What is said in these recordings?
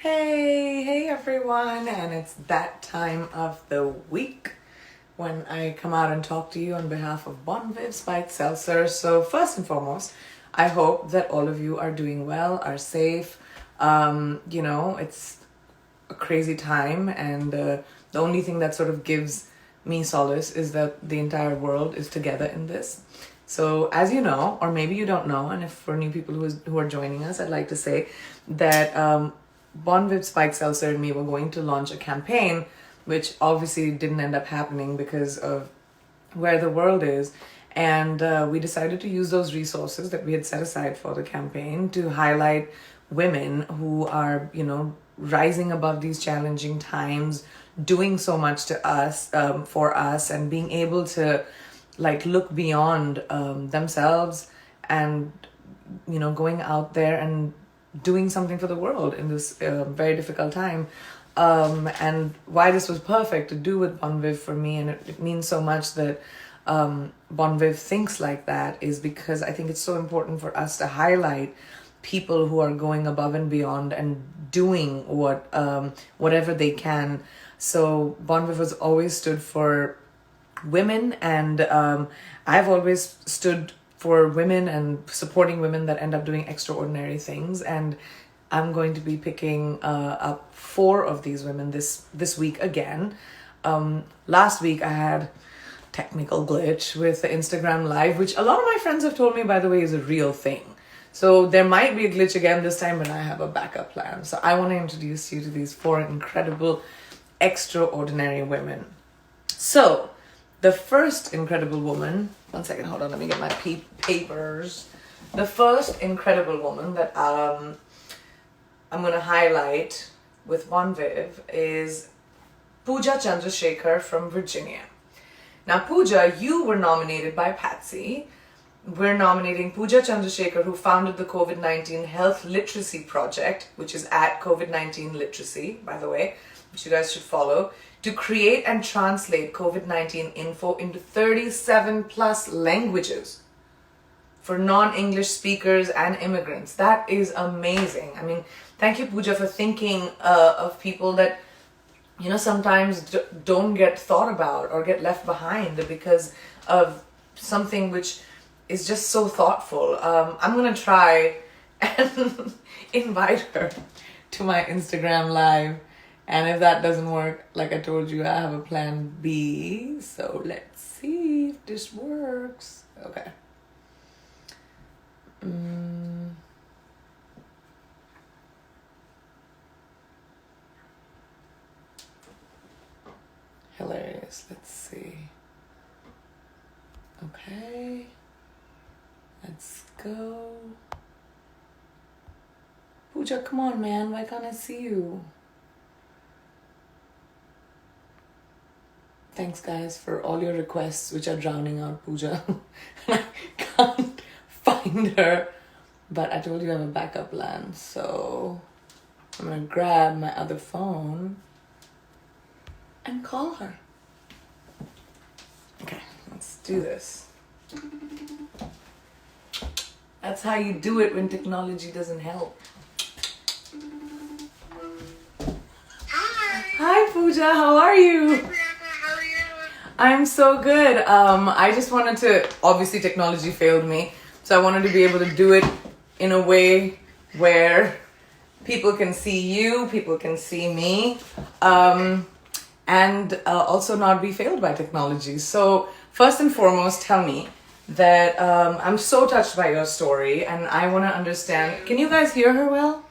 Hey everyone, and it's that time of the week when I come out and talk to you on behalf of Bonviv by Seltzer. So first and foremost, I hope that all of you are doing well, are safe. It's a crazy time, and the only thing that sort of gives me solace is that the entire world is together in this. So as you know, or maybe you don't know, and if for new people who are joining us, I'd like to say that Bonviv, Spike, Seltzer, and me were going to launch a campaign, which obviously didn't end up happening because of where the world is. And we decided to use those resources that we had set aside for the campaign to highlight women who are, rising above these challenging times, doing so much to us, for us, and being able to look beyond themselves and, going out there and doing something for the world in this very difficult time. And why this was perfect to do with Bonviv for me, and it means so much that Bonviv thinks like that, is because I think it's so important for us to highlight people who are going above and beyond and doing whatever they can. So Bonviv has always stood for women, and I've always stood for women and supporting women that end up doing extraordinary things. And I'm going to be picking up 4 of these women this week again. Last week I had technical glitch with the Instagram live, which a lot of my friends have told me, by the way, is a real thing. So there might be a glitch again this time, but I have a backup plan. So I want to introduce you to these 4 incredible, extraordinary women. So the first incredible woman, one second, hold on, let me get my papers. The first incredible woman that I'm going to highlight with Bonviv is Pooja Chandrasekhar from Virginia. Now, Pooja, you were nominated by Patsy. We're nominating Pooja Chandrasekhar, who founded the COVID-19 Health Literacy Project, which is at COVID-19 Literacy, by the way, which you guys should follow, to create and translate COVID-19 info into 37 plus languages for non-English speakers and immigrants. That is amazing. I mean, thank you, Pooja, for thinking of people that, sometimes don't get thought about or get left behind because of something which is just so thoughtful. I'm going to try and invite her to my Instagram live. And if that doesn't work, like I told you, I have a plan B. So let's see if this works. Okay. Hilarious. Let's see. Okay. Let's go. Pooja, come on, man. Why can't I see you? Thanks, guys, for all your requests, which are drowning out Pooja. I can't find her. But I told you I have a backup plan. So I'm going to grab my other phone and call her. Okay, let's do this. That's how you do it when technology doesn't help. Hi. Hi, Pooja. How are you? Hi, Priyanka. How are you? I'm so good. I just wanted to, obviously technology failed me, so I wanted to be able to do it in a way where people can see you, people can see me, and also not be failed by technology. So first and foremost, tell me that I'm so touched by your story, and I want to understand. Can you guys hear her well?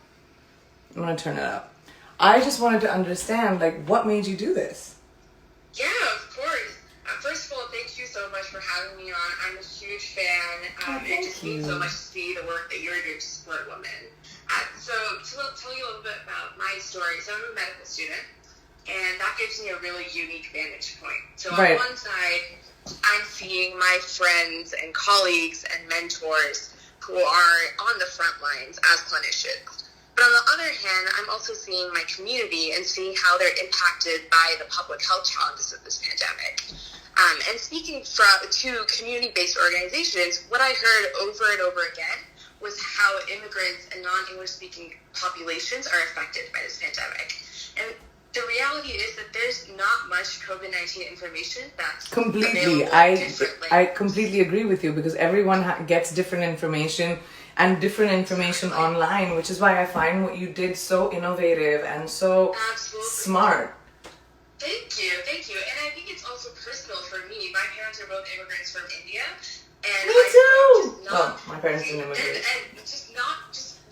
I'm going to turn it up. I just wanted to understand, what made you do this? Yeah, of course. First of all, thank you so much for having me on. I'm a huge fan. It just means so much to see the work that you're doing to support women. So to tell you a little bit about my story, so I'm a medical student, and that gives me a really unique vantage point. So on one side, I'm seeing my friends and colleagues and mentors who are on the front lines as clinicians. But on the other hand, I'm also seeing my community and seeing how they're impacted by the public health challenges of this pandemic. And speaking to community-based organizations, what I heard over and over again with how immigrants and non-English speaking populations are affected by this pandemic. And the reality is that there's not much COVID-19 information that's completely. available in different I languages. completely agree with you, because everyone gets different information and different information online, which is why I find what you did so innovative and so Absolutely. smart. Thank you. And I think it's also personal for me. My parents are both immigrants from India. And Me I too! just not, My parents didn't immigrate. and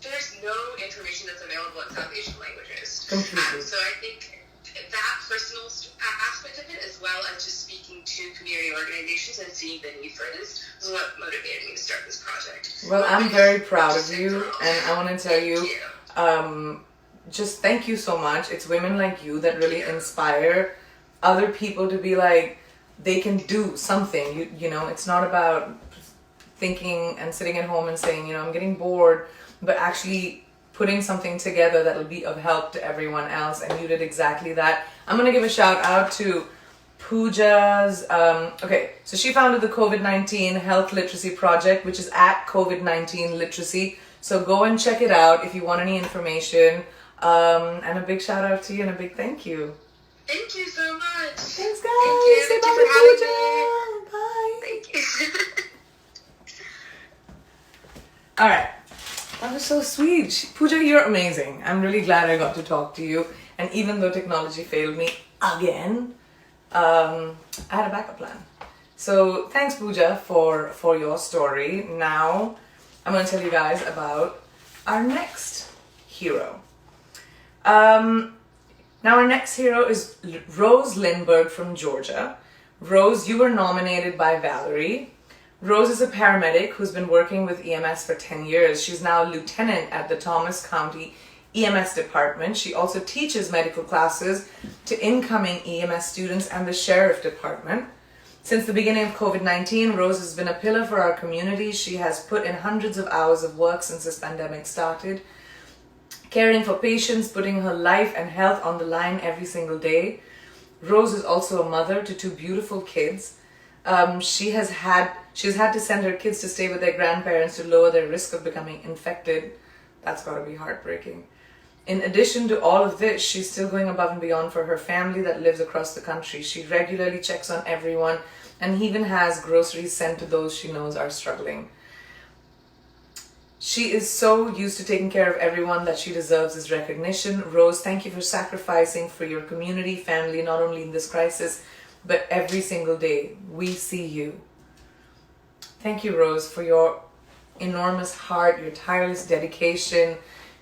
there's no information that's available in South Asian languages. Completely. So I think that personal aspect of it, as well as just speaking to community organizations and seeing the need for this, is what motivated me to start this project. Well, I'm very proud of you, and I want to tell you, just thank you so much. It's women like you that really inspire other people to be like, they can do something. You know, it's not about thinking and sitting at home and saying, you know, I'm getting bored, but actually putting something together that'll be of help to everyone else. And you did exactly that. I'm going to give a shout out to Pooja's, so she founded the COVID-19 Health Literacy Project, which is at COVID-19 Literacy. So go and check it out if you want any information. And a big shout out to you and a big thank you. Thank you so much. Thanks, guys. Thank you. Say Thank bye you to for Pooja. having me. Bye. Thank you. All right. That was so sweet. Pooja, you're amazing. I'm really glad I got to talk to you. And even though technology failed me again, I had a backup plan. So thanks, Pooja, for your story. Now, I'm going to tell you guys about our next hero. Now our next hero is Rose Lindbergh from Georgia. Rose, you were nominated by Valerie. Rose is a paramedic who's been working with EMS for 10 years. She's now a lieutenant at the Thomas County EMS department. She also teaches medical classes to incoming EMS students and the sheriff department. Since the beginning of COVID-19, Rose has been a pillar for our community. She has put in hundreds of hours of work since this pandemic started, caring for patients, putting her life and health on the line every single day. Rose is also a mother to two beautiful kids. She has had to send her kids to stay with their grandparents to lower their risk of becoming infected. That's got to be heartbreaking. In addition to all of this, she's still going above and beyond for her family that lives across the country. She regularly checks on everyone and even has groceries sent to those she knows are struggling. She is so used to taking care of everyone that she deserves this recognition. Rose, thank you for sacrificing for your community, family, not only in this crisis, but every single day. We see you. Thank you, Rose, for your enormous heart, your tireless dedication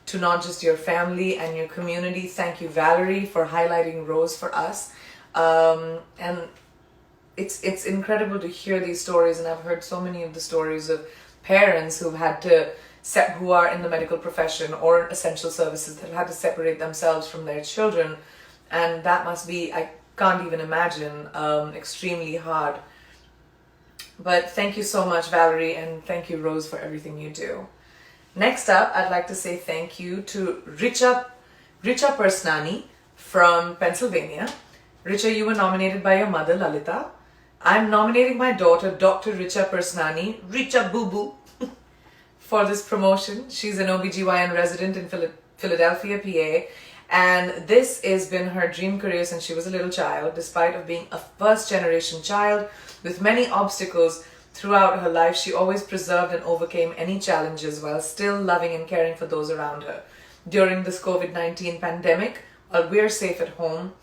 to not just your family and your community. Thank you, Valerie, for highlighting Rose for us. And it's incredible to hear these stories, and I've heard so many of the stories of parents who've had to who are in the medical profession or essential services that have had to separate themselves from their children, and that must be, I can't even imagine, extremely hard. But thank you so much, Valerie, and thank you, Rose, for everything you do. Next up, I'd like to say thank you to Richa Persnani from Pennsylvania. Richa, you were nominated by your mother, Lalita. I'm nominating my daughter, Dr. Richa Persnani, Richa Boo Boo, for this promotion. She's an OBGYN resident in Philadelphia, PA, and this has been her dream career since she was a little child. Despite of being a first-generation child with many obstacles throughout her life, she always preserved and overcame any challenges while still loving and caring for those around her. During this COVID-19 pandemic, while we're safe at home,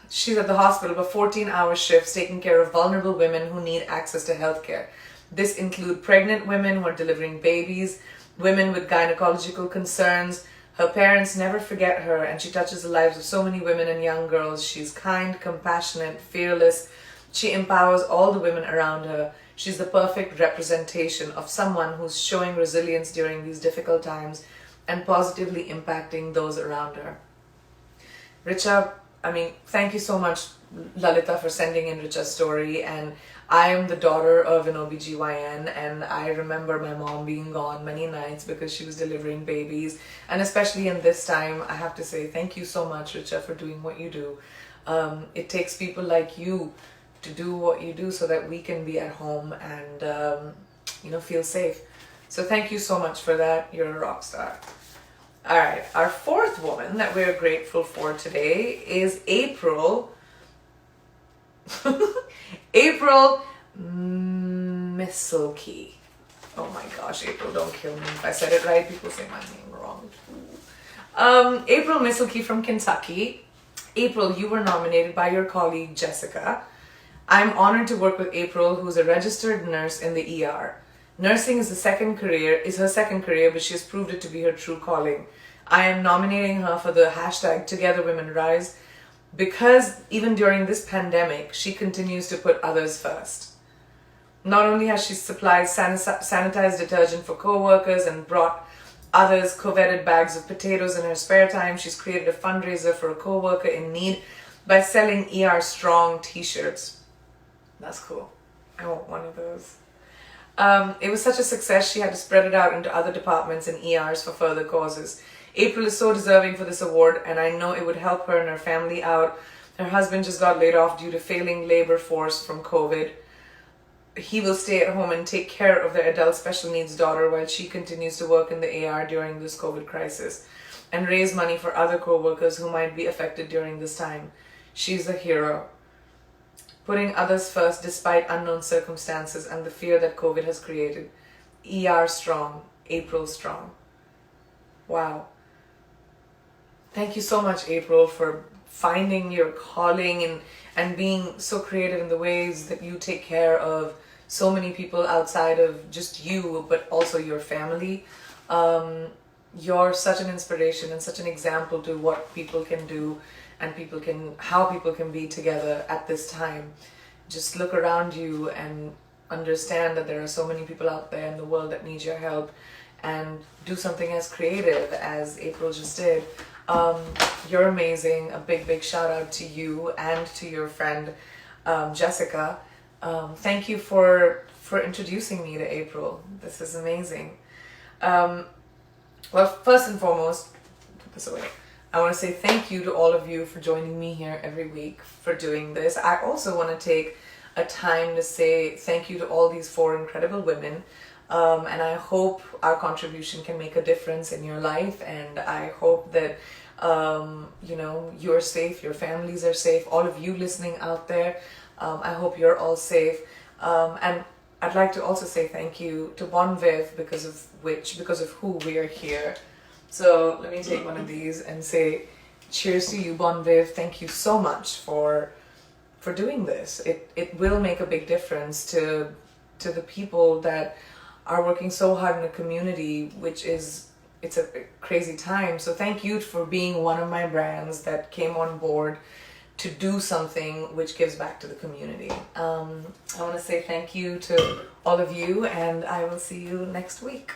she's at the hospital for 14-hour shifts taking care of vulnerable women who need access to healthcare. This include pregnant women who are delivering babies, women with gynecological concerns. Her parents never forget her, and she touches the lives of so many women and young girls. She's kind, compassionate, fearless. She empowers all the women around her. She's the perfect representation of someone who's showing resilience during these difficult times and positively impacting those around her. Richa, thank you so much, Lalita, for sending in Richa's story. And I am the daughter of an OBGYN, and I remember my mom being gone many nights because she was delivering babies. And especially in this time, I have to say thank you so much, Richa, for doing what you do. It takes people like you to do what you do so that we can be at home and feel safe. So thank you so much for that. You're a rock star. All right, our fourth woman that we're grateful for today is April. April Mizuki. Oh my gosh, April, don't kill me. If I said it right, people say my name wrong. April Mizuki from Kentucky. April, you were nominated by your colleague Jessica. I'm honored to work with April, who's a registered nurse in the ER. Nursing is her second career, but she has proved it to be her true calling. I am nominating her for the hashtag Together Women Rise because even during this pandemic, she continues to put others first. Not only has she supplied sanitized detergent for co-workers and brought others coveted bags of potatoes in her spare time, she's created a fundraiser for a co-worker in need by selling ER Strong t-shirts. That's cool. I want one of those. It was such a success, she had to spread it out into other departments and ERs for further causes. April is so deserving for this award, and I know it would help her and her family out. Her husband just got laid off due to failing labor force from COVID. He will stay at home and take care of their adult special needs daughter while she continues to work in the AR during this COVID crisis and raise money for other co-workers who might be affected during this time. She's a hero. Putting others first despite unknown circumstances and the fear that COVID has created. ER strong, April strong. Wow. Thank you so much, April, for finding your calling and being so creative in the ways that you take care of so many people outside of just you, but also your family. You're such an inspiration and such an example to what people can do and how people can be together at this time. Just look around you and understand that there are so many people out there in the world that need your help, and do something as creative as April just did. You're amazing. A big shout out to you and to your friend Jessica. Thank you for introducing me to April. This is amazing. Well, first and foremost, put this away. I want to say thank you to all of you for joining me here every week for doing this. I also want to take a time to say thank you to all these 4 incredible women. And I hope our contribution can make a difference in your life. And I hope that, you're safe, your families are safe, all of you listening out there. I hope you're all safe. And I'd like to also say thank you to Bon Viv because of who we're here. So let me take one of these and say cheers to you, Bon Viv. Thank you so much for doing this. It will make a big difference to the people that are working so hard in the community, it's a crazy time. So thank you for being one of my brands that came on board to do something which gives back to the community. I want to say thank you to all of you, and I will see you next week.